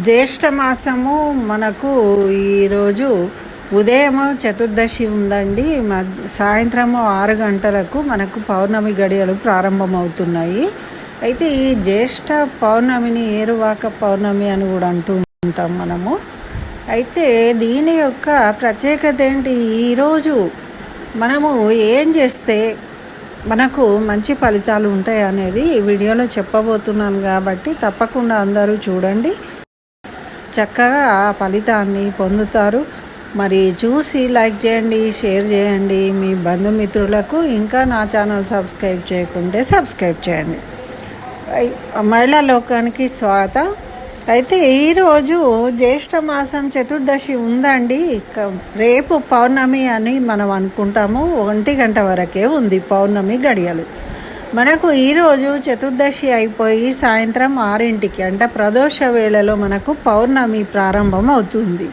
జ్యేష్ఠ మాసము మనకు ఈరోజు ఉదయం చతుర్దశి ఉందండి. సాయంత్రము 6 గంటలకు మనకు పౌర్ణమి గడియలు ప్రారంభమవుతున్నాయి. అయితే ఈ జ్యేష్ఠ పౌర్ణమిని ఏరువాక పౌర్ణమి అని కూడా అంటూ ఉంటాం మనము. అయితే దీని యొక్క ప్రత్యేకత ఏంటి? ఈరోజు మనము ఏం చేస్తే మనకు మంచి ఫలితాలు ఉంటాయి అనేది ఈ వీడియోలో చెప్పబోతున్నాను, కాబట్టి తప్పకుండా అందరూ చూడండి, చక్కగా ఆ ఫలితాన్ని పొందుతారు. మరి చూసి లైక్ చేయండి, షేర్ చేయండి మీ బంధుమిత్రులకు. ఇంకా నా ఛానల్ సబ్స్క్రైబ్ చేయకుంటే సబ్స్క్రైబ్ చేయండి. మహిళా లోకానికి స్వాగతం. అయితే ఈరోజు జ్యేష్ఠ మాసం చతుర్దశి ఉందండి. రేపు పౌర్ణమి అని మనం అనుకుంటాము. 1 గంట వరకే ఉంది పౌర్ణమి గడియలు. మనకు ఈరోజు చతుర్దశి అయిపోయి సాయంత్రం 6ంటికి అంటే ప్రదోష వేళలో మనకు పౌర్ణమి ప్రారంభం అవుతుంది.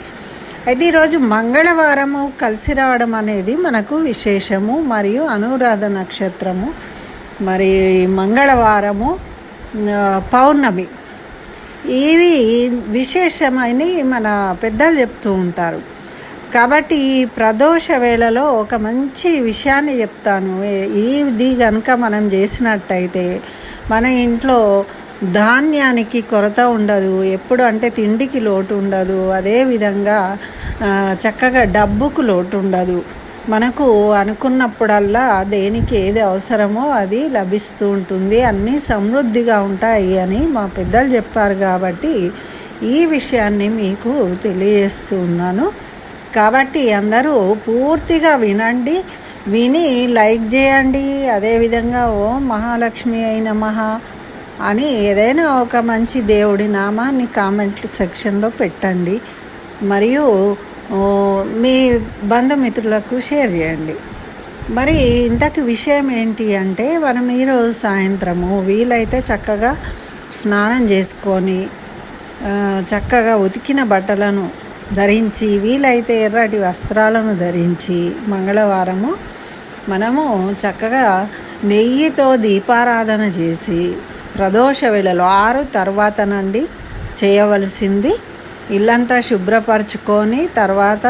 అయితే ఈరోజు మంగళవారము కలిసి రావడం అనేది మనకు విశేషము. మరియు అనురాధ నక్షత్రము, మరి మంగళవారము, పౌర్ణమి, ఇవి విశేషమని మన పెద్దలు చెప్తూ ఉంటారు. కాబట్టి ఈ ప్రదోష వేళలో ఒక మంచి విషయాన్ని చెప్తాను. ఇది కనుక మనం చేసినట్టయితే మన ఇంట్లో ధాన్యానికి కొరత ఉండదు, ఎప్పుడు అంటే తిండికి లోటు ఉండదు, అదేవిధంగా చక్కగా డబ్బుకు లోటు ఉండదు. మనకు అనుకున్నప్పుడల్లా దేనికి ఏది అవసరమో అది లభిస్తూ ఉంటుంది, అన్నీ సమృద్ధిగా ఉంటాయి అని మా పెద్దలు చెప్పారు. కాబట్టి ఈ విషయాన్ని మీకు తెలియజేస్తూ ఉన్నాను. కాబట్టి అందరూ పూర్తిగా వినండి, విని లైక్ చేయండి. అదేవిధంగా ఓం మహాలక్ష్మి అయి నమః అని ఏదైనా ఒక మంచి దేవుడి నామాన్ని కామెంట్ సెక్షన్లో పెట్టండి. మరియు మీ బంధుమిత్రులకు షేర్ చేయండి. మరి ఇంతకు విషయం ఏంటి అంటే, మనం ఈరోజు సాయంత్రము వీలైతే చక్కగా స్నానం చేసుకొని చక్కగా ఉతికిన బట్టలను ధరించి, వీలైతే ఎర్రటి వస్త్రాలను ధరించి, మంగళవారము మనము చక్కగా నెయ్యితో దీపారాధన చేసి ప్రదోష వేళలో 6 తర్వాత నుండి చేయవలసింది. ఇల్లంతా శుభ్రపరచుకొని తర్వాత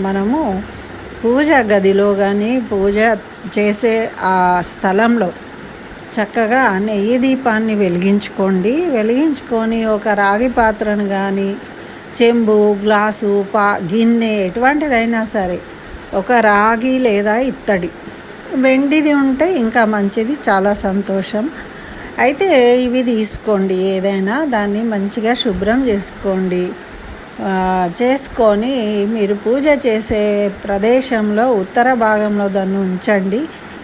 మనము పూజ గదిలో కానీ పూజ చేసే ఆ స్థలంలో చక్కగా నెయ్యి దీపాన్ని వెలిగించుకొని ఒక రాగి పాత్రను కానీ, చెంబు, గ్లాసు, గిన్నె ఎటువంటిదైనా సరే, ఒక రాగి లేదా ఇత్తడి, వెండిది ఉంటే ఇంకా మంచిది, చాలా సంతోషం. అయితే ఇవి తీసుకోండి, ఏదైనా దాన్ని మంచిగా శుభ్రం చేసుకొని మీరు పూజ చేసే ప్రదేశంలో ఉత్తర భాగంలో దాన్ని ఉంచండి.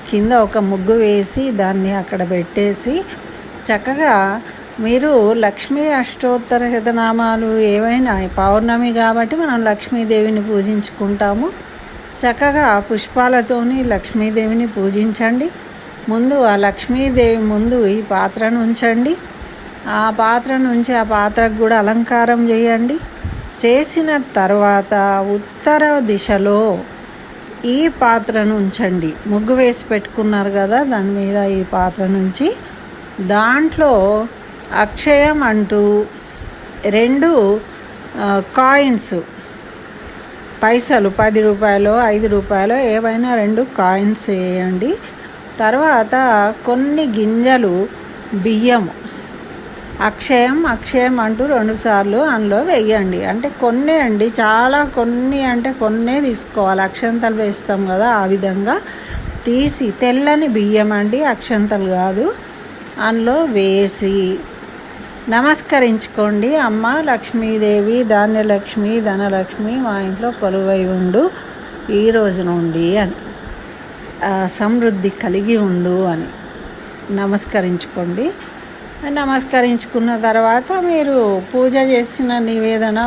కింద ఒక ముగ్గు వేసి దాన్ని అక్కడ పెట్టేసి చక్కగా మీరు లక్ష్మీ అష్టోత్తర శతనామాలు ఏవైనా, పౌర్ణమి కాబట్టి మనం లక్ష్మీదేవిని పూజించుకుంటాము. చక్కగా పుష్పాలతోని లక్ష్మీదేవిని పూజించండి. ముందు ఆ లక్ష్మీదేవి ముందు ఈ పాత్రను ఉంచండి. ఆ పాత్ర నుంచి ఆ పాత్రకు కూడా అలంకారం చేయండి. చేసిన తర్వాత ఉత్తర దిశలో ఈ పాత్రను ఉంచండి. ముగ్గు వేసి పెట్టుకున్నారు కదా, దాని మీద ఈ పాత్ర నుంచి దాంట్లో అక్షయం అంటూ 2 కాయిన్స్, పైసలు, 10 రూపాయలు 5 రూపాయలు ఏవైనా 2 కాయిన్స్ వేయండి. తర్వాత కొన్ని గింజలు బియ్యము, అక్షయం అంటూ 2 సార్లు అందులో వేయండి. అంటే కొన్ని అండి, చాలా కొన్ని అంటే కొన్నే తీసుకోవాలి. అక్షంతలు వేస్తాం కదా, ఆ విధంగా తీసి తెల్లని బియ్యం అండి, అక్షంతలు కాదు, అందులో వేసి నమస్కరించుకోండి. అమ్మ లక్ష్మీదేవి, ధాన్యలక్ష్మి, ధనలక్ష్మి మా ఇంట్లో కొలువై ఉండు ఈ రోజు నుండి అని, సమృద్ధి కలిగి ఉండు అని నమస్కరించుకోండి. నమస్కరించుకున్న తర్వాత మీరు పూజ చేసిన నివేదన,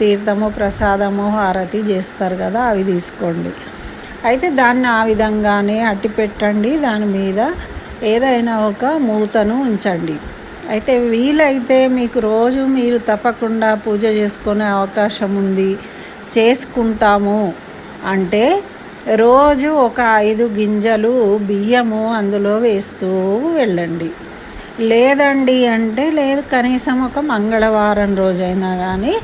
తీర్థము, ప్రసాదము, హారతి చేస్తారు కదా, అవి తీసుకోండి. అయితే దాన్ని ఆ విధంగానే అట్టి పెట్టండి. దాని మీద ఏదైనా ఒక మూతను ఉంచండి. అయితే వీలైతే మీకు రోజు మీరు తప్పకుండా పూజ చేసుకునే అవకాశం ఉంది, చేసుకుంటాము అంటే రోజు ఒక 5 గింజలు బియ్యము అందులో వేస్తూ వెళ్ళండి. లేదండి అంటే లేదు, కనీసం ఒక మంగళవారం రోజైనా కానీ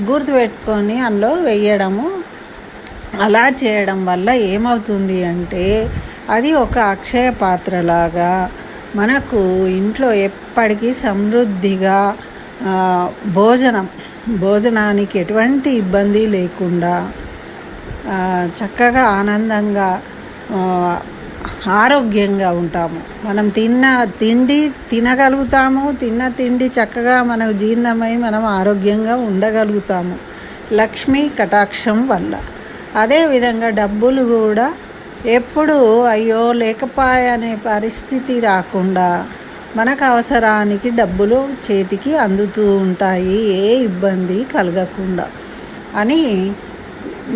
గుర్తుపెట్టుకొని అందులో వెయ్యడము. అలా చేయడం వల్ల ఏమవుతుంది అంటే అది ఒక అక్షయ పాత్రలాగా మనకు ఇంట్లో ఎప్పటికీ సమృద్ధిగా భోజనానికి ఎటువంటి ఇబ్బంది లేకుండా చక్కగా ఆనందంగా ఆరోగ్యంగా ఉంటాము. మనం తిండి తినగలుగుతాము, తిండి చక్కగా మనకు జీర్ణమై మనం ఆరోగ్యంగా ఉండగలుగుతాము లక్ష్మీ కటాక్షం వల్ల. అదేవిధంగా డబ్బులు కూడా ఎప్పుడు అయ్యో లేకపాయనే పరిస్థితి రాకుండా మనకు అవసరానికి డబ్బులు చేతికి అందుతూ ఉంటాయి, ఏ ఇబ్బంది కలగకుండా అని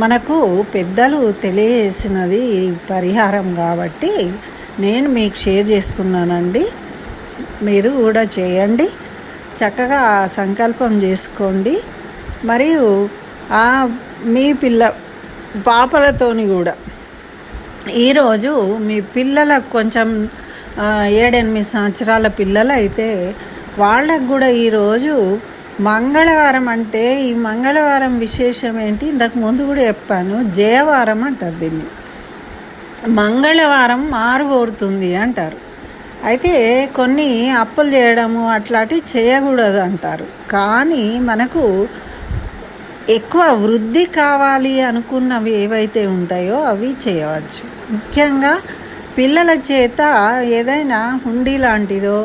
మనకు పెద్దలు తెలియజేసినది పరిహారం. కాబట్టి నేను మీకు షేర్ చేస్తున్నానండి. మీరు కూడా చేయండి, చక్కగా సంకల్పం చేసుకోండి. మరియు మీ పాపలతోని కూడా ఈరోజు మీ పిల్లలకు కొంచెం 7-8 సంవత్సరాల పిల్లలు అయితే వాళ్ళకు కూడా ఈరోజు మంగళవారం. అంటే ఈ మంగళవారం విశేషం ఏంటి, ఇంతకు ముందు కూడా చెప్పాను, జయవారం అంటారు దీన్ని. మంగళవారం మారుగోరుతుంది అంటారు. అయితే కొన్ని అప్పులు చేయడము అట్లాంటివి చేయకూడదు అంటారు. కానీ మనకు ఎక్కువ వృద్ధి కావాలి అనుకున్నవి ఏవైతే ఉంటాయో అవి చేయవచ్చు. ముఖ్యంగా పిల్లల చేత ఏదైనా హుండీ లాంటిదో,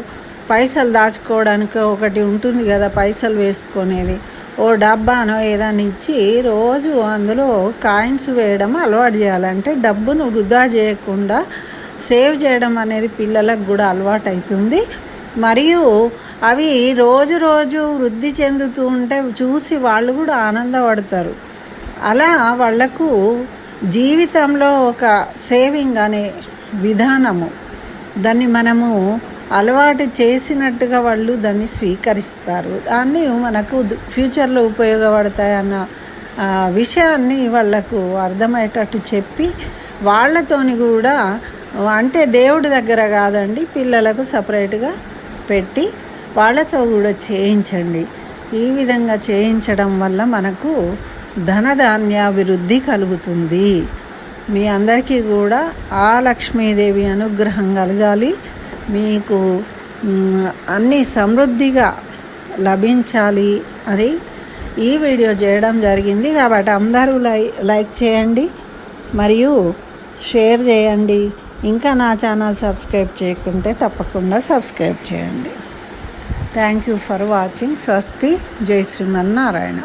పైసలు దాచుకోవడానికి ఒకటి ఉంటుంది కదా, పైసలు వేసుకునేది, ఓ డబ్బానో ఏదైనా ఇచ్చి రోజు అందులో కాయిన్స్ వేయడం అలవాటు చేయాలంటే డబ్బును వృధా చేయకుండా సేవ్ చేయడం అనేది పిల్లలకు కూడా అలవాటు అవుతుంది. మరియు అవి రోజు వృద్ధి చెందుతూ ఉంటే చూసి వాళ్ళు కూడా ఆనందపడతారు. అలా వాళ్లకు జీవితంలో ఒక సేవింగ్ అనే విధానము, దాన్ని మనము అలవాటు చేసినట్టుగా వాళ్ళు దాన్ని స్వీకరిస్తారు. దాన్ని మనకు ఫ్యూచర్లో ఉపయోగపడతాయన్న విషయాన్ని వాళ్లకు అర్థమయ్యేటట్టు చెప్పి వాళ్ళతోని కూడా, అంటే దేవుడి దగ్గర కాదండి, పిల్లలకు సపరేట్గా పెట్టి వాళ్ళతో కూడా చేయించండి. ఈ విధంగా చేయించడం వల్ల మనకు ధనధాన్యాభివృద్ధి కలుగుతుంది. మీ అందరికీ కూడా ఆ లక్ష్మీదేవి అనుగ్రహం కలగాలి, మీకు అన్నీ సమృద్ధిగా లభించాలి అని ఈ వీడియో చేయడం జరిగింది. కాబట్టి అందరూ లైక్ చేయండి మరియు షేర్ చేయండి. ఇంకా నా ఛానల్ సబ్స్క్రైబ్ చేయకుంటే తప్పకుండా సబ్స్క్రైబ్ చేయండి. Thank you for watching. స్వస్తి. జై శ్రీమన్నారాయణ.